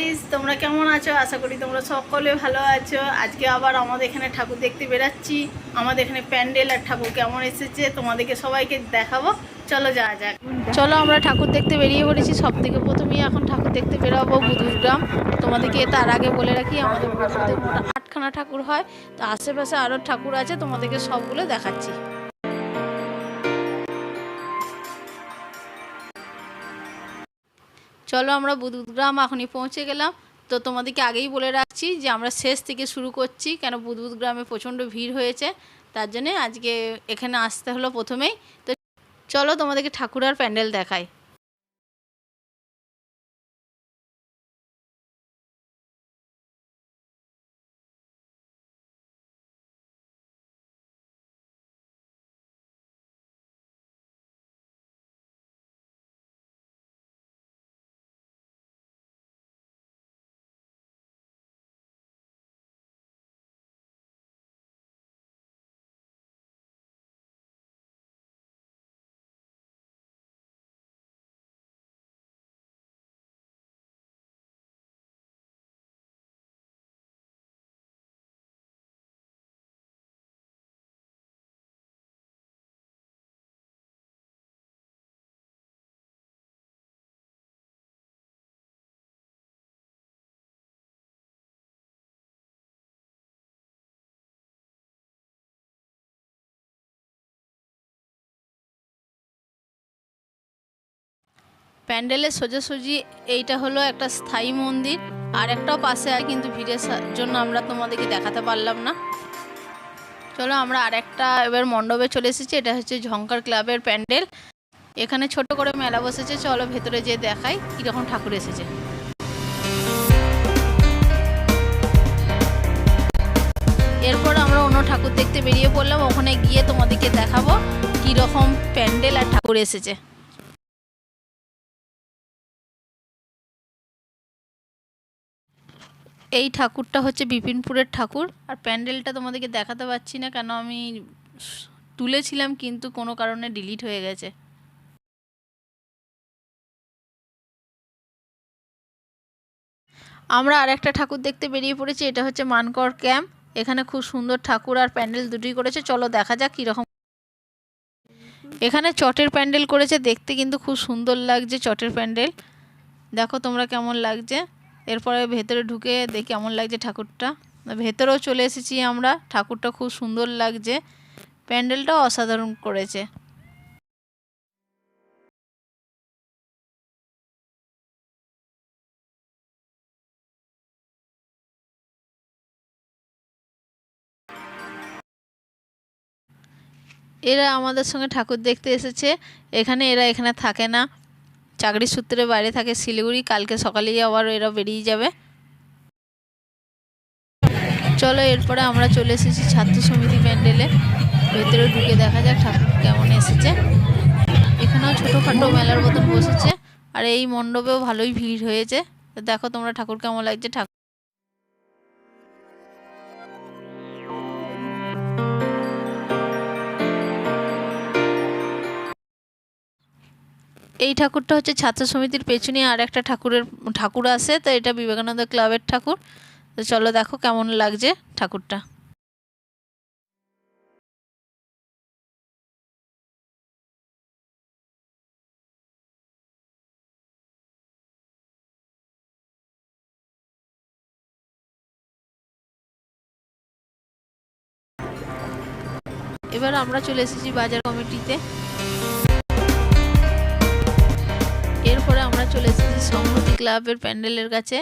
Guys, তোমরা কেমন আছো? আশা করি তোমরা সকলে ভালো আছো। আজকে আবার আমাদের এখানে ঠাকুর দেখতে বেরাচ্ছি। আমাদের এখানে প্যান্ডেল আর ঠাকুর কেমন এসেছে তোমাদেরকে সবাইকে দেখাবো। চলো যাওয়া যাক। চলো আমরা ঠাকুর দেখতে বেরিয়ে পড়েছি। সব থেকে প্রথমেই এখন ঠাকুর দেখতে বেরোবো বুধুরগ্রাম। তোমাদেরকে তার আগে বলে রাখি, আমাদের বুধুরতে মোট 8খানা ঠাকুর হয়। তো আশেপাশে আরও ঠাকুর আছে, তোমাদেরকে সবগুলো দেখাচ্ছি। চলো আমরা বুধগ্রাম এখনই পৌঁছে গেলাম। তো তোমাদেরকে আগেই বলে রাখছি যে আমরা শেষ থেকে শুরু করছি, কেন বুধগ্রামে প্রচণ্ড ভিড় হয়েছে, তার জন্যে আজকে এখানে আসতে হলো প্রথমেই। তো চলো তোমাদেরকে ঠাকুর আর প্যান্ডেল দেখাই। প্যান্ডেলের সোজাসুজি এইটা হলো একটা স্থায়ী মন্দির, আর একটাও পাশে আর, কিন্তু ভিড়ের জন্য আমরা তোমাদেরকে দেখাতে পারলাম না। চলো আমরা আরেকটা এবার মণ্ডপে চলে এসেছি। এটা হচ্ছে ঝঙ্কার ক্লাবের প্যান্ডেল। এখানে ছোট করে মেলা বসেছে। চলো ভেতরে যেয়ে দেখাই কীরকম ঠাকুর এসেছে। এরপর আমরা অন্য ঠাকুর দেখতে বেরিয়ে পড়লাম। ওখানে গিয়ে তোমাদেরকে দেখাবো কীরকম প্যান্ডেল আর ঠাকুর এসেছে। এই ঠাকুরটা হচ্ছে বিপিনপুরের ঠাকুর, আর প্যান্ডেলটা তোমাদেরকে দেখাতে পারছি না, কেন আমি তুলেছিলাম কিন্তু কোনো কারণে ডিলিট হয়ে গেছে। আমরা আর একটা ঠাকুর দেখতে বেরিয়ে পড়েছি। এটা হচ্ছে মানকর ক্যাম্প। এখানে খুব সুন্দর ঠাকুর আর প্যান্ডেল দুটোই করেছে। চলো দেখা যাক কীরকম। এখানে চটের প্যান্ডেল করেছে, দেখতে কিন্তু খুব সুন্দর লাগছে চটের প্যান্ডেল। দেখো তোমরা কেমন লাগছে। এরপরে ভেতরে ঢুকে দেখি কেমন লাগছে ঠাকুরটা। ভেতরেও চলে এসেছি আমরা। ঠাকুরটা খুব সুন্দর লাগছে, প্যান্ডেলটাও অসাধারণ করেছে। এরা আমাদের সঙ্গে ঠাকুর দেখতে এসেছে। এরা এখানে থাকে না, চাকরির সূত্রে বাইরে থাকে শিলিগুড়ি। কালকে সকালেই আবার এরা বেরিয়ে যাবে। চলো এরপরে আমরা চলে এসেছি ছাত্র সমিতি প্যান্ডেলে। ভেতরে ঢুকে দেখা যাক ঠাকুর কেমন এসেছে। এখানেও ছোটোখাটো মেলার মতন বসেছে, আর এই মণ্ডপেও ভালোই ভিড় হয়েছে। দেখো তোমরা ঠাকুর কেমন লাগছে। এই ঠাকুরটা হচ্ছে ছাত্র সমিতির পেছনে আর একটা ঠাকুর আছে, তো এটা বিবেকানন্দ ক্লাবের ঠাকুর। তো চলো দেখো কেমন লাগছে ঠাকুরটা। এবার আমরা চলে এসেছি বাজার কমিটিতে। এরপরে আমরা চলে এসেছি সংহতি ক্লাবের প্যান্ডেলের কাছে।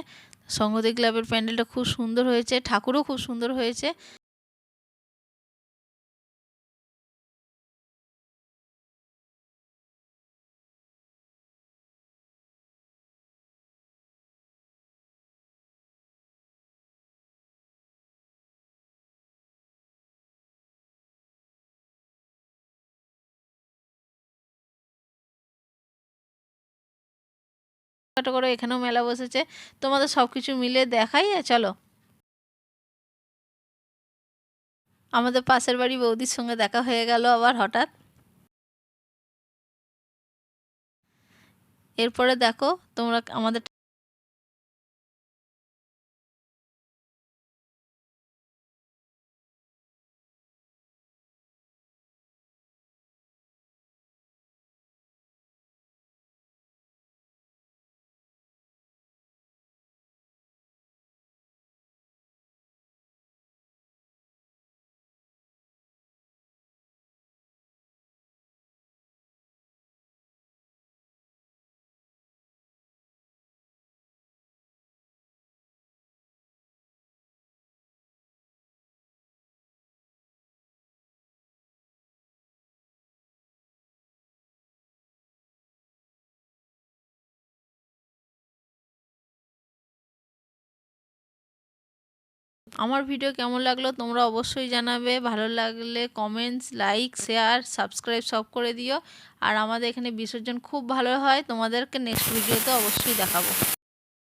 সংহতি ক্লাবের প্যান্ডেলটা খুব সুন্দর হয়েছে, ঠাকুরও খুব সুন্দর হয়েছে। ছোটো করে এখানেও মেলা বসেছে। তোমাদের সব কিছু মিলে দেখাই। চলো, আমাদের পাশের বাড়ি বৌদির সঙ্গে দেখা হয়ে গেল আবার হঠাৎ। এরপরে দেখো তোমরা আমাদের আমার ভিডিও কেমন লাগলো তোমরা অবশ্যই জানাবে। ভালো লাগলে কমেন্টস, লাইক, শেয়ার, সাবস্ক্রাইব সব করে দিও। আর আমাদের এখানে বিসর্জন খুব ভালো হয়, তোমাদেরকে নেক্সট ভিডিওতে অবশ্যই দেখাবো।